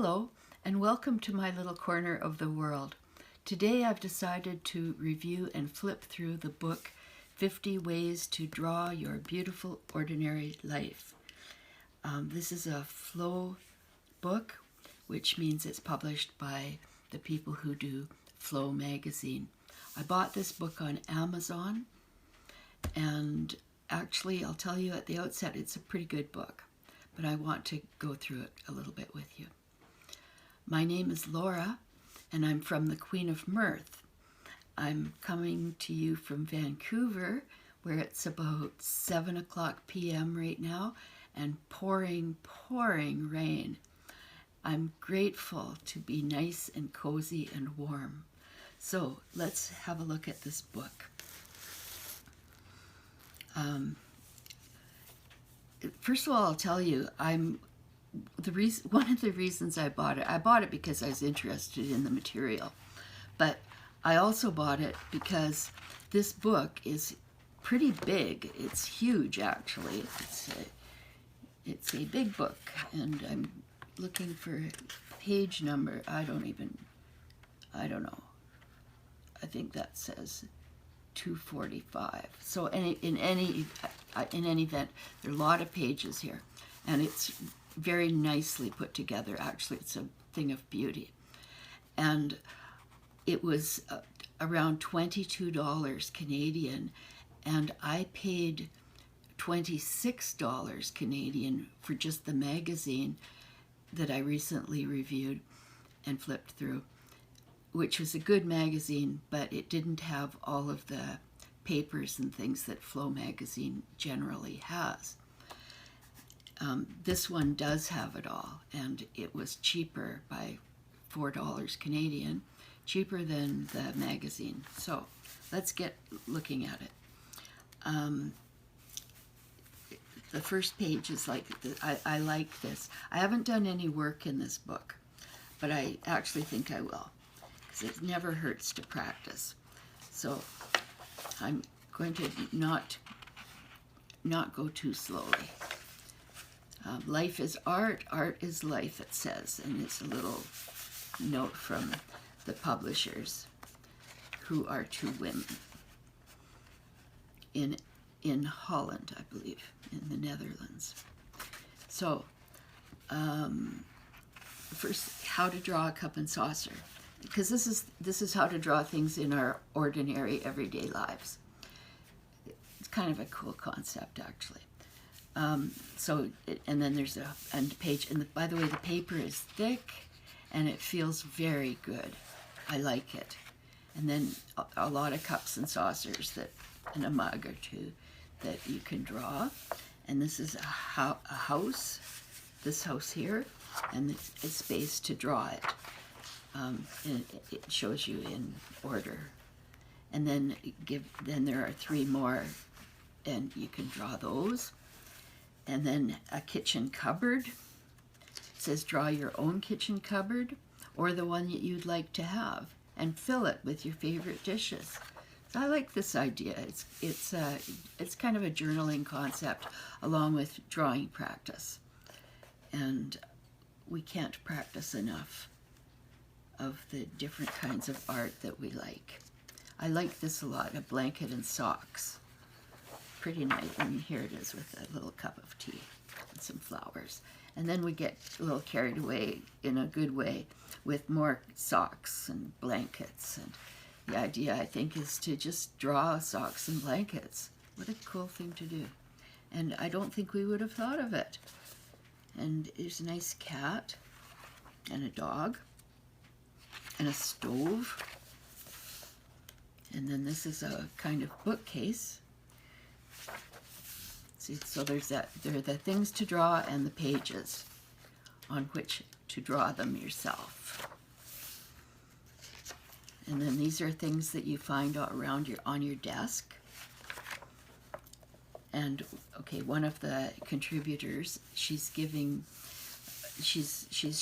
Hello, and welcome to my little corner of the world. Today I've decided to review and flip through the book 50 Ways to Draw Your Beautiful Ordinary Life. This is a flow book, which means it's published by the people who do Flow magazine. I bought this book on Amazon, and actually I'll tell you at the outset it's a pretty good book, but I want to go through it a little bit with you. My name is Laura, and I'm from the Queen of Mirth. I'm coming to you from Vancouver, where it's about 7 o'clock p.m. right now, and pouring rain. I'm grateful to be nice and cozy and warm. So let's have a look at this book. First of all, I'll tell you, one of the reasons I bought it because I was interested in the material, but I also bought it because this book is pretty big. It's huge, actually. It's a big book, and I'm looking for page number. I don't know. I think that says 245. So in any event, there are a lot of pages here, and it's very nicely put together. Actually, it's a thing of beauty. And it was around $22 Canadian, and I paid $26 Canadian for just the magazine that I recently reviewed and flipped through, which was a good magazine, but it didn't have all of the papers and things that Flow magazine generally has. This one does have it all, and it was cheaper by $4 Canadian, cheaper than the magazine. So let's get looking at it. The first page is like, I like this. I haven't done any work in this book, but I actually think I will, because it never hurts to practice. So I'm going to not go too slowly. Life is art, art is life, it says, and it's a little note from the publishers, who are two women in Holland, I believe, in the Netherlands. So, first, how to draw a cup and saucer, because this is how to draw things in our ordinary everyday lives. It's kind of a cool concept, actually. And then there's a page, and by the way, the paper is thick, and it feels very good. I like it. And then a lot of cups and saucers and a mug or two that you can draw. And this is a house, this house here, and a space to draw it. And it shows you in order. And then there are 3 more, and you can draw those. And then a kitchen cupboard. It says draw your own kitchen cupboard, or the one that you'd like to have, and fill it with your favorite dishes. So I like this idea. It's kind of a journaling concept along with drawing practice. And we can't practice enough of the different kinds of art that we like. I like this a lot, a blanket and socks. Pretty nice, and here it is with a little cup of tea and some flowers. And then we get a little carried away in a good way with more socks and blankets. And the idea, I think, is to just draw socks and blankets. What a cool thing to do. And I don't think we would have thought of it. And there's a nice cat and a dog and a stove. And then this is a kind of bookcase. See, so there are the things to draw and the pages on which to draw them yourself. And then these are things that you find around on your desk. And okay, one of the contributors, she's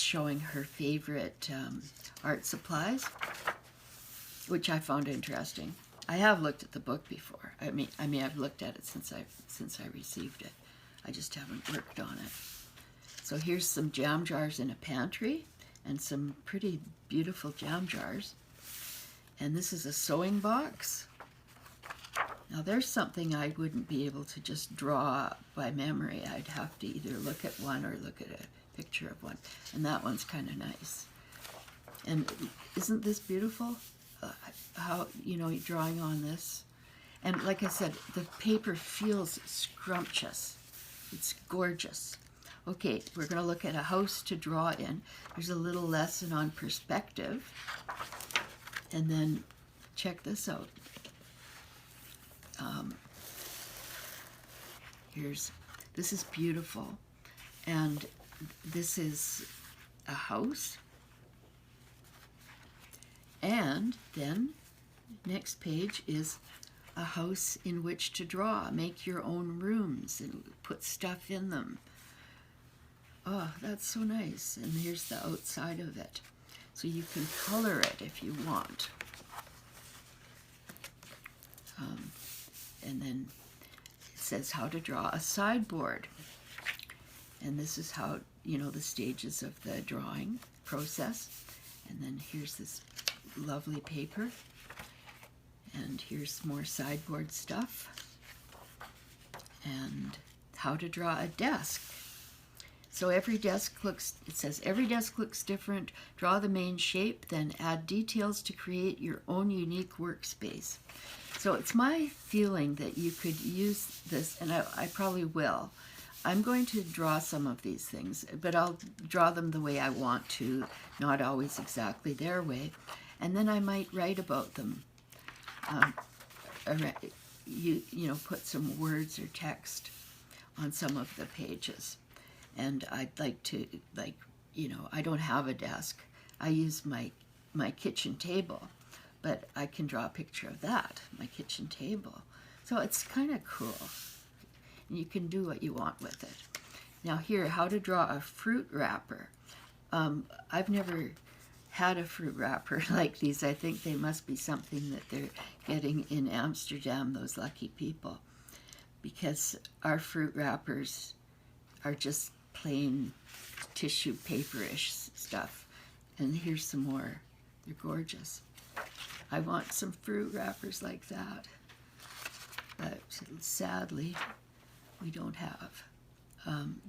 showing her favorite art supplies, which I found interesting. I have looked at the book before. I mean, I've looked at it since I received it. I just haven't worked on it. So here's some jam jars in a pantry, and some pretty beautiful jam jars. And this is a sewing box. Now there's something I wouldn't be able to just draw by memory. I'd have to either look at one or look at a picture of one. And that one's kind of nice. And isn't this beautiful? How, you know, drawing on this. And like I said, the paper feels scrumptious. It's gorgeous. Okay, we're going to look at a house to draw in. There's a little lesson on perspective. And then check this out. This is beautiful. And this is a house. And then next page is a house in which to draw. Make your own rooms and put stuff in them. Oh, that's so nice. And here's the outside of it. So you can color it if you want. And then it says how to draw a sideboard. And this is how, you know, the stages of the drawing process. And then here's this lovely paper. And here's more sideboard stuff. And how to draw a desk. So every desk looks, it says, every desk looks different. Draw the main shape, then add details to create your own unique workspace. So it's my feeling that you could use this, and I probably will. I'm going to draw some of these things, but I'll draw them the way I want to, not always exactly their way. And then I might write about them. You know, put some words or text on some of the pages. And I'd like to, like, you know, I don't have a desk. I use my kitchen table, but I can draw a picture of that, my kitchen table. So it's kind of cool. And you can do what you want with it. Now here, how to draw a fruit wrapper. I've never had a fruit wrapper like these. I think they must be something that they're getting in Amsterdam, those lucky people, because our fruit wrappers are just plain tissue paper-ish stuff. And here's some more. They're gorgeous. I want some fruit wrappers like that, but sadly we don't have.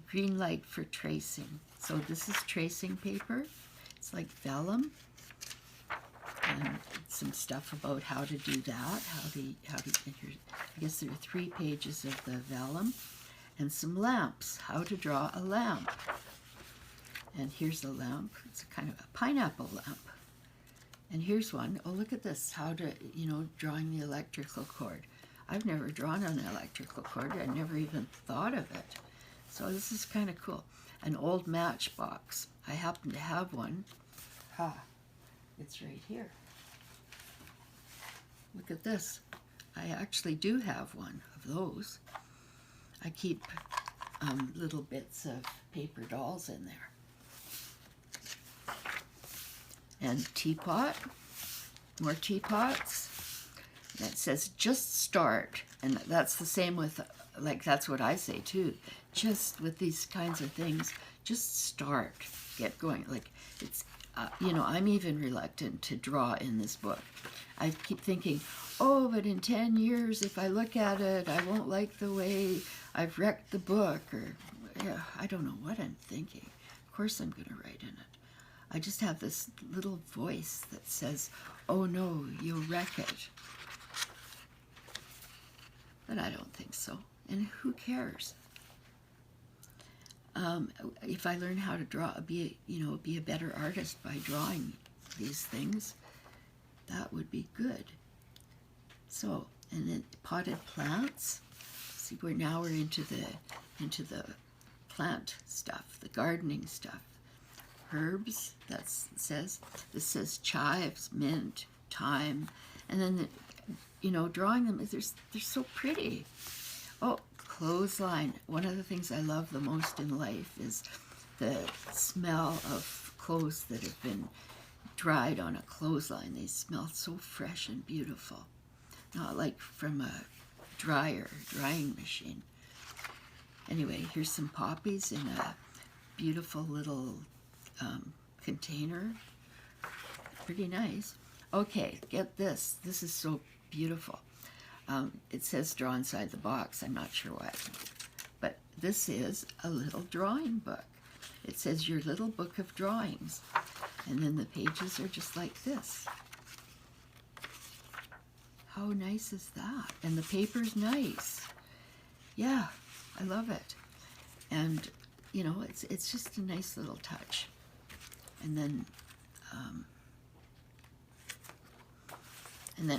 Green light for tracing. So this is tracing paper. It's like vellum, and some stuff about how to do that. I guess there are 3 pages of the vellum, and some lamps. How to draw a lamp. And here's a lamp. It's kind of a pineapple lamp. And here's one. Oh, look at this. How to, you know, drawing the electrical cord. I've never drawn an electrical cord. I never even thought of it. So this is kind of cool. An old matchbox. I happen to have one. It's right here. Look at this. I actually do have one of those. I keep little bits of paper dolls in there. And teapot. More teapots. That says just start. And that's the same with, like, that's what I say too. Just with these kinds of things, just start. Get going. Like, it's, you know, I'm even reluctant to draw in this book. I keep thinking, oh, but in 10 years, if I look at it, I won't like the way I've wrecked the book, or yeah, I don't know what I'm thinking. Of course I'm going to write in it. I just have this little voice that says, oh no, you'll wreck it. But I don't think so. And who cares? If I learn how to draw, be a better artist by drawing these things, that would be good. So, and then potted plants. See, we're into the plant stuff, the gardening stuff. Herbs. This says chives, mint, thyme, and then drawing them. They're so pretty. Oh, clothesline. One of the things I love the most in life is the smell of clothes that have been dried on a clothesline. They smell so fresh and beautiful. Not like from a drying machine. Anyway, here's some poppies in a beautiful little container. Pretty nice. Okay, get this. This is so beautiful. It says draw inside the box. I'm not sure why. But this is a little drawing book. It says your little book of drawings. And then the pages are just like this. How nice is that? And the paper's nice. Yeah, I love it. And, you know, it's just a nice little touch. And then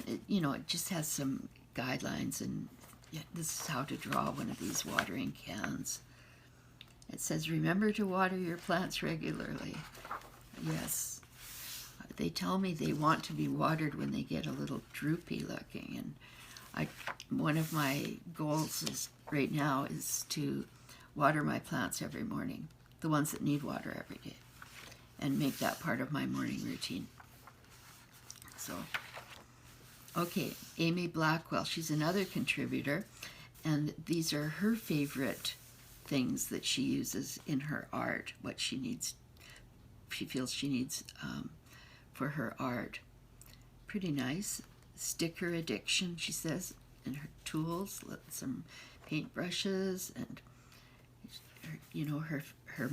it, you know, it just has some guidelines, and yeah, this is how to draw one of these watering cans. It says, remember to water your plants regularly. Yes. They tell me they want to be watered when they get a little droopy looking, and one of my goals is right now is to water my plants every morning, the ones that need water every day, and make that part of my morning routine. So, okay, Amy Blackwell, she's another contributor, and these are her favorite things that she uses in her art, what she needs, she feels she needs for her art. Pretty nice. Sticker addiction, she says, and her tools, some paintbrushes, and you know, her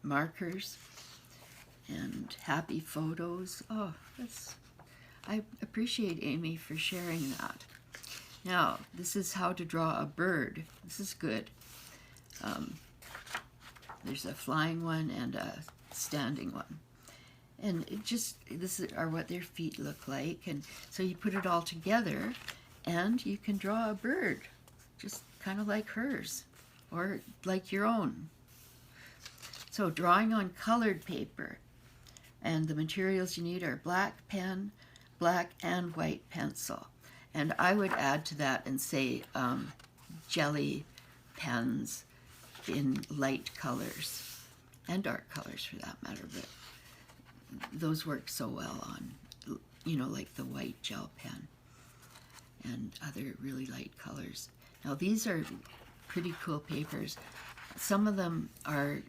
markers, and happy photos. Oh, I appreciate Amy for sharing that. Now, this is how to draw a bird. This is good. There's a flying one and a standing one. And this are what their feet look like. And so you put it all together and you can draw a bird, just kind of like hers or like your own. So drawing on colored paper, and the materials you need are black pen, black and white pencil. And I would add to that and say jelly pens in light colors and dark colors for that matter, but those work so well on, you know, like the white gel pen and other really light colors. Now these are pretty cool papers. Some of them are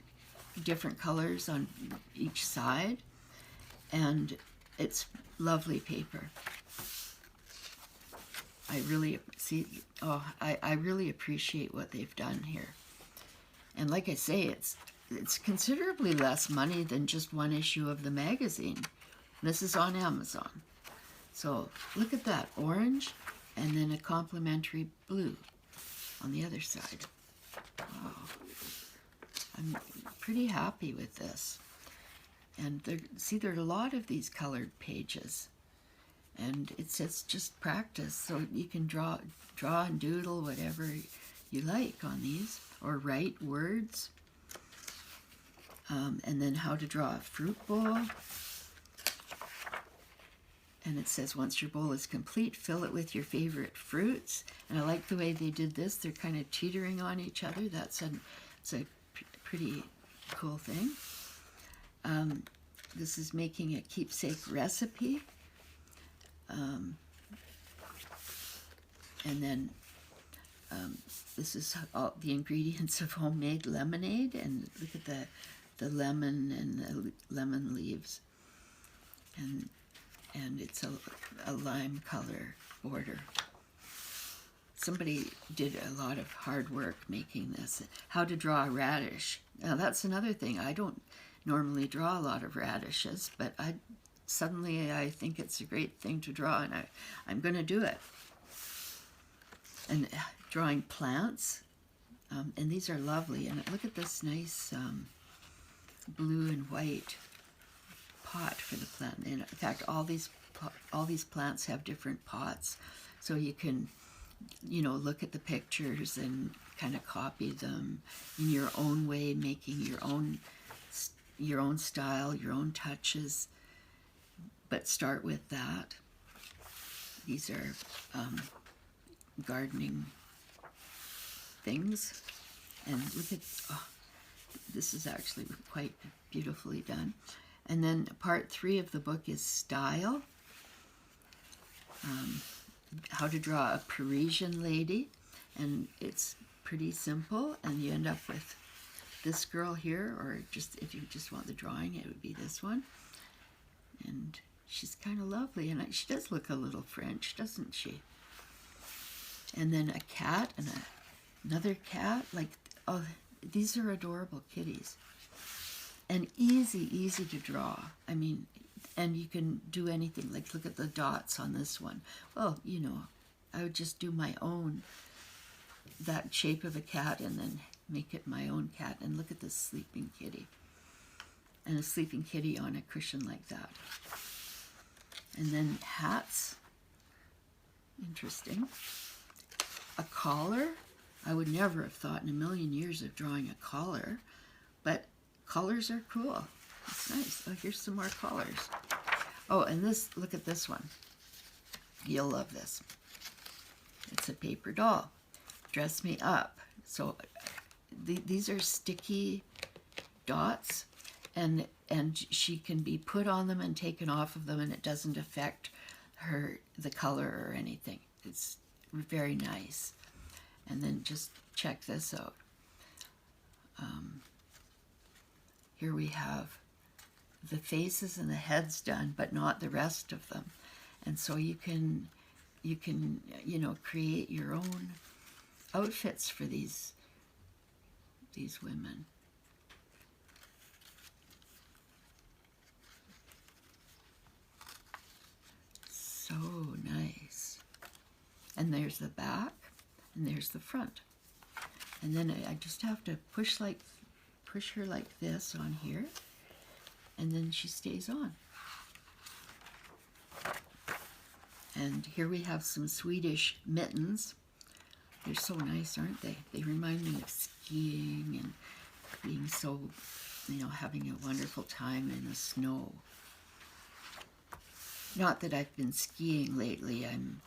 different colors on each side, and it's lovely paper. I really I really appreciate what they've done here. And like I say, it's considerably less money than just one issue of the magazine. This is on Amazon. So look at that, orange, and then a complimentary blue on the other side. Wow. I'm pretty happy with this. And there are a lot of these colored pages. And it says just practice, so you can draw and doodle whatever you like on these, or write words. And then how to draw a fruit bowl. And it says once your bowl is complete, fill it with your favorite fruits. And I like the way they did this. They're kind of teetering on each other. It's a pretty cool thing. This is making a keepsake recipe. And then this is all the ingredients of homemade lemonade, and look at the lemon and the lemon leaves, and it's a lime color border. Somebody did a lot of hard work making this. How to draw a radish. Now that's another thing. I don't normally draw a lot of radishes, but suddenly I think it's a great thing to draw, and I'm going to do it. And drawing plants, and these are lovely. And look at this nice blue and white pot for the plant. And in fact, all these plants have different pots, so you can, you know, look at the pictures and kind of copy them in your own way, making your own style, your own touches. But start with that. These are gardening things. And look at, this is actually quite beautifully done. And then part 3 of the book is style. How to draw a Parisian lady. And it's pretty simple, and you end up with this girl here, or just if you just want the drawing, it would be this one. And she's kind of lovely, and she does look a little French, doesn't she? And then a cat and another cat. Like, oh, these are adorable kitties. And easy to draw. I mean, and you can do anything. Like, look at the dots on this one. Well, you know, I would just do my own, that shape of a cat, and then make it my own cat. And look at this sleeping kitty. And a sleeping kitty on a cushion like that. And then hats. Interesting. A collar. I would never have thought in a million years of drawing a collar, but collars are cool. It's nice. Oh, here's some more collars. Oh, and this, look at this one. You'll love this. It's a paper doll. Dress me up. So these are sticky dots, and she can be put on them and taken off of them, and it doesn't affect the color or anything. It's very nice. And then just check this out. Here we have the faces and the heads done, but not the rest of them. And so you can you know, create your own outfits for these women. So nice. And there's the back, and there's the front. And then I just have to push her like this on here, and then she stays on. And here we have some Swedish mittens. They're so nice, aren't they? They remind me of skiing and being so, you know, having a wonderful time in the snow. Not that I've been skiing lately. I'm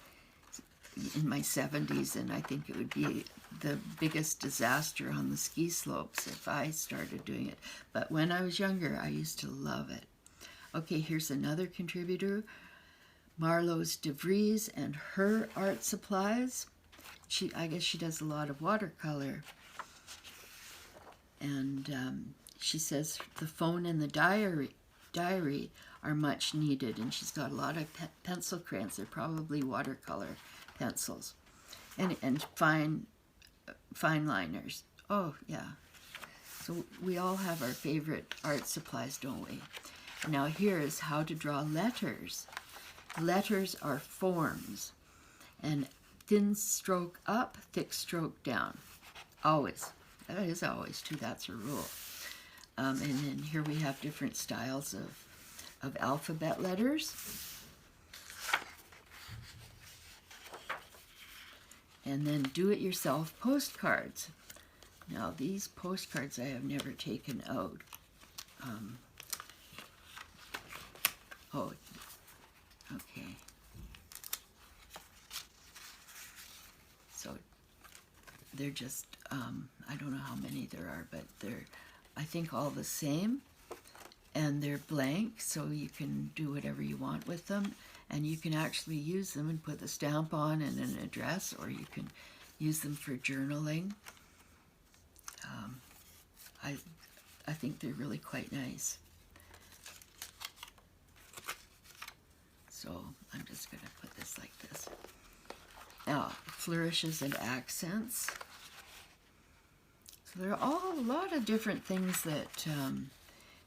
in my 70s, and I think it would be the biggest disaster on the ski slopes if I started doing it. But when I was younger, I used to love it. Okay, here's another contributor, Marloes de Vries and her art supplies. I guess she does a lot of watercolor. And she says the phone and the diary are much needed, and she's got a lot of pencil crayons. They're probably watercolor pencils, and fine liners. Oh yeah. So we all have our favorite art supplies, don't we? Now here is how to draw letters. Letters are forms, and thin stroke up, thick stroke down. Always. That is always too. That's a rule. And then here we have different styles of alphabet letters. And then do-it-yourself postcards. Now these postcards I have never taken out. Oh, okay. So they're just, I don't know how many there are, but they're, I think, all the same. And they're blank, so you can do whatever you want with them. And you can actually use them and put the stamp on and an address, or you can use them for journaling. I think they're really quite nice. So I'm just going to put this like this. Now, flourishes and accents. So there are all a lot of different things that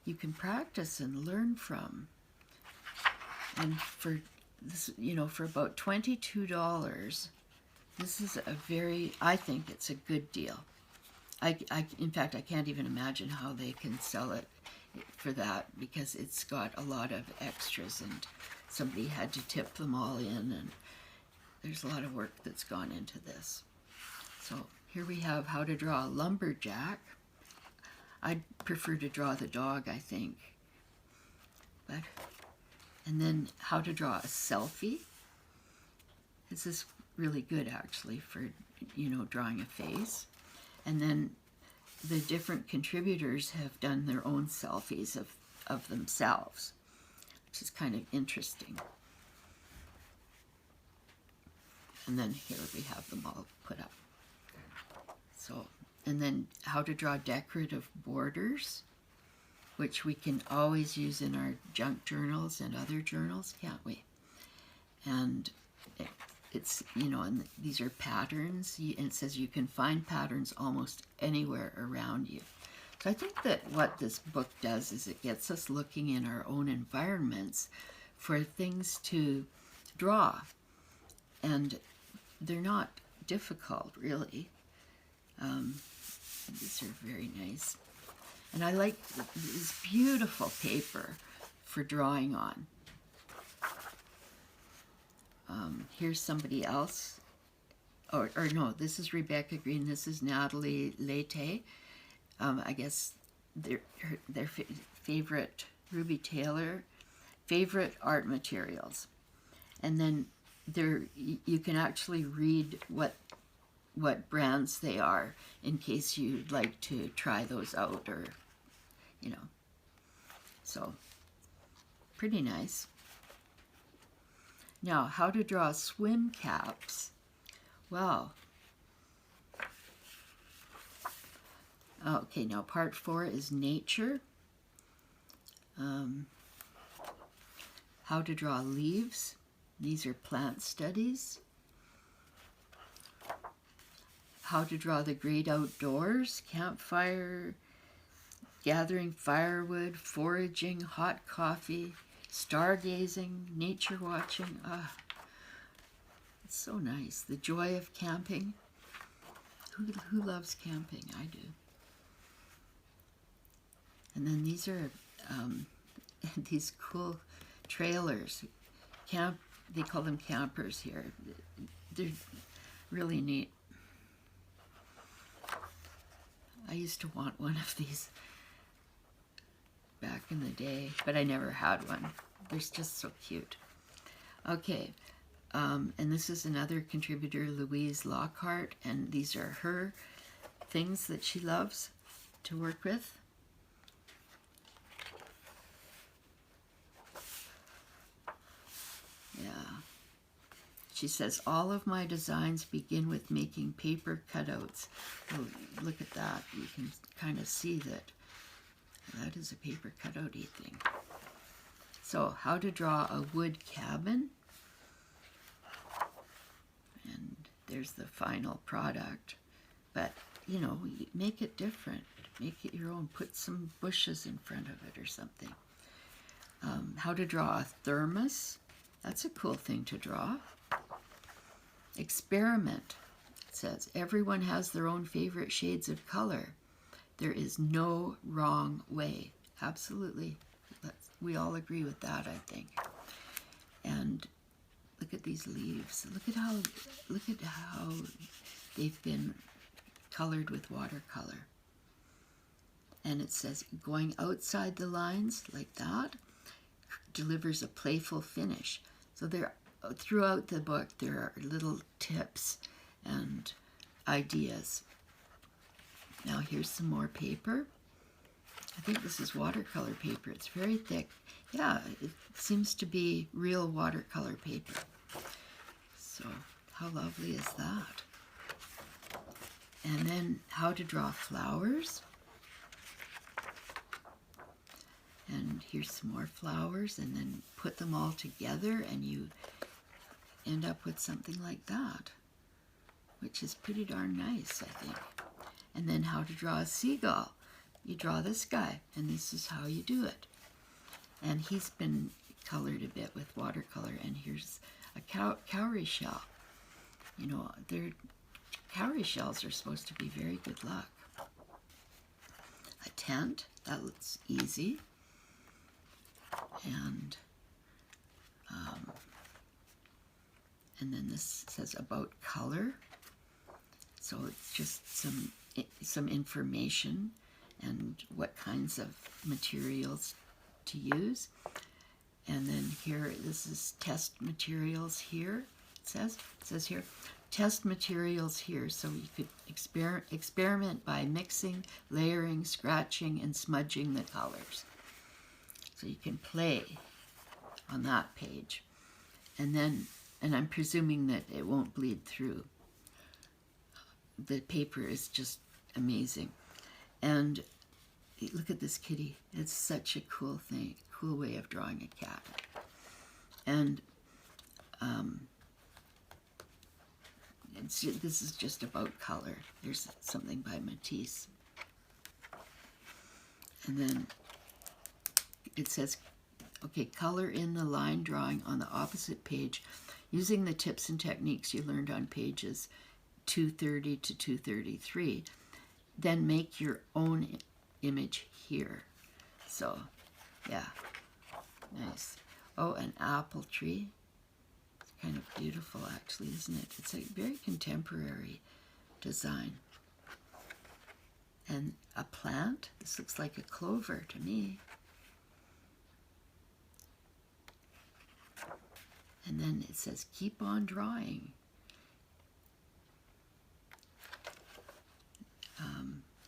you can practice and learn from. And for this, you know, for about $22, this is a very, I think it's a good deal. In fact, I can't even imagine how they can sell it for that, because it's got a lot of extras, and somebody had to tip them all in, and there's a lot of work that's gone into this. So here we have how to draw a lumberjack. I'd prefer to draw the dog, I think. And then how to draw a selfie. This is really good, actually, for, you know, drawing a face. And then the different contributors have done their own selfies of themselves, which is kind of interesting. And then here we have them all put up. So and then how to draw decorative borders, which we can always use in our junk journals and other journals, can't we? And it's, you know, and these are patterns, and it says you can find patterns almost anywhere around you. So I think that what this book does is it gets us looking in our own environments for things to draw. And they're not difficult, really. These are very nice. And I like this beautiful paper for drawing on. Here's somebody else. Or no, this is Rebecca Green. This is Natalie Leite. I guess their favorite, Ruby Taylor, favorite art materials. And then there you can actually read what brands they are in case you'd like to try those out, or, you know. So, pretty nice. Now, how to draw swim caps. Wow. Okay, now part 4 is nature. How to draw leaves. These are plant studies. How to draw the great outdoors. Campfire, gathering firewood, foraging, hot coffee, stargazing, nature watching. Ah, it's so nice. The joy of camping. Who loves camping? I do. And then these are these cool trailers. They call them campers here. They're really neat. I used to want one of these back in the day, but I never had one. They're just so cute. Okay, and this is another contributor, Louise Lockhart, and these are her things that she loves to work with. Yeah. She says, all of my designs begin with making paper cutouts. Well, look at that. You can kind of see that is a paper cutout-y thing. So, how to draw a wood cabin. And there's the final product. But, you know, make it different. Make it your own. Put some bushes in front of it or something. How to draw a thermos. That's a cool thing to draw. Experiment. It says, everyone has their own favorite shades of color. There is no wrong way. Absolutely. We all agree with that, I think. And look at these leaves. Look at how they've been colored with watercolor. And it says, going outside the lines like that delivers a playful finish. So there, throughout the book, there are little tips and ideas. Now here's some more paper. I think this is watercolor paper. It's very thick. Yeah, it seems to be real watercolor paper. So how lovely is that? And then how to draw flowers. And here's some more flowers, and then put them all together and you end up with something like that, which is pretty darn nice, I think. And then how to draw a seagull. You draw this guy, and this is how you do it. And he's been colored a bit with watercolor, and here's a cowrie shell. You know, cowrie shells are supposed to be very good luck. A tent, that looks easy. And then this says about color. So it's just some information and what kinds of materials to use. And then here, this is test materials here. It says here, test materials here. So you could experiment by mixing, layering, scratching, and smudging the colors. So you can play on that page. And I'm presuming that it won't bleed through. The paper is just amazing. And look at this kitty. It's such a cool thing, cool way of drawing a cat. And this is just about color. There's something by Matisse. And then it says, okay, color in the line drawing on the opposite page using the tips and techniques you learned on pages 230 to 233. Then make your own image here. So, yeah, nice. Oh, an apple tree. It's kind of beautiful, actually, isn't it? It's a very contemporary design. And a plant. This looks like a clover to me. And then it says, keep on drawing.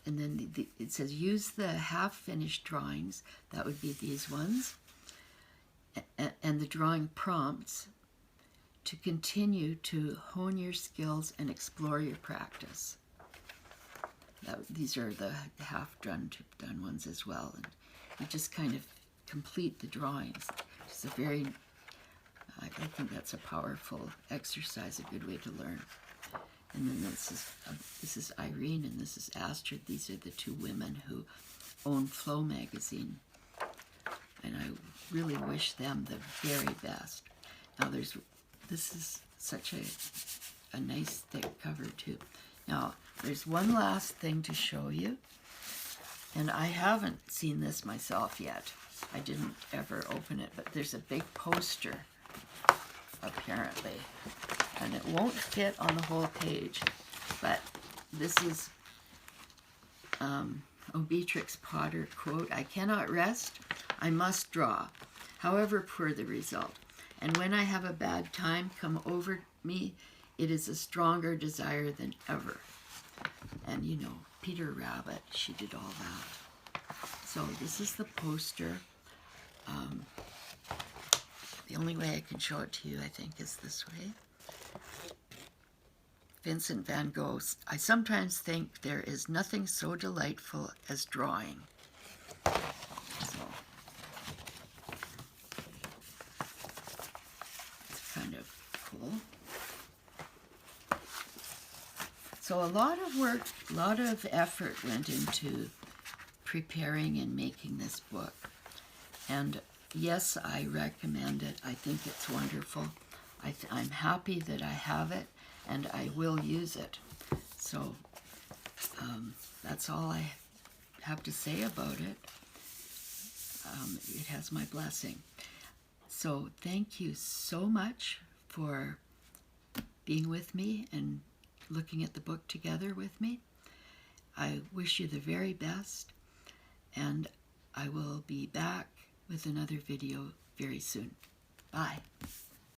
And then it says, use the half-finished drawings. That would be these ones. And the drawing prompts to continue to hone your skills and explore your practice. These are the half-done ones as well. And you just kind of complete the drawings. It's a very, I think that's a powerful exercise, a good way to learn. And then this is Irene and this is Astrid. These are the two women who own Flow magazine. And I really wish them the very best. Now this is such a nice thick cover too. Now there's one last thing to show you. And I haven't seen this myself yet. I didn't ever open it, but there's a big poster apparently. And it won't fit on the whole page, but this is Beatrix Potter quote, "I cannot rest, I must draw, however poor the result. And when I have a bad time come over me, it is a stronger desire than ever." And you know, Peter Rabbit, she did all that. So this is the poster. The only way I can show it to you, I think, is this way. Vincent van Gogh, "I sometimes think there is nothing so delightful as drawing." So, it's kind of cool. So a lot of work, a lot of effort went into preparing and making this book. And yes, I recommend it. I think it's wonderful. I'm happy that I have it. And I will use it. So that's all I have to say about it. It has my blessing. So thank you so much for being with me and looking at the book together with me. I wish you the very best, and I will be back with another video very soon. Bye.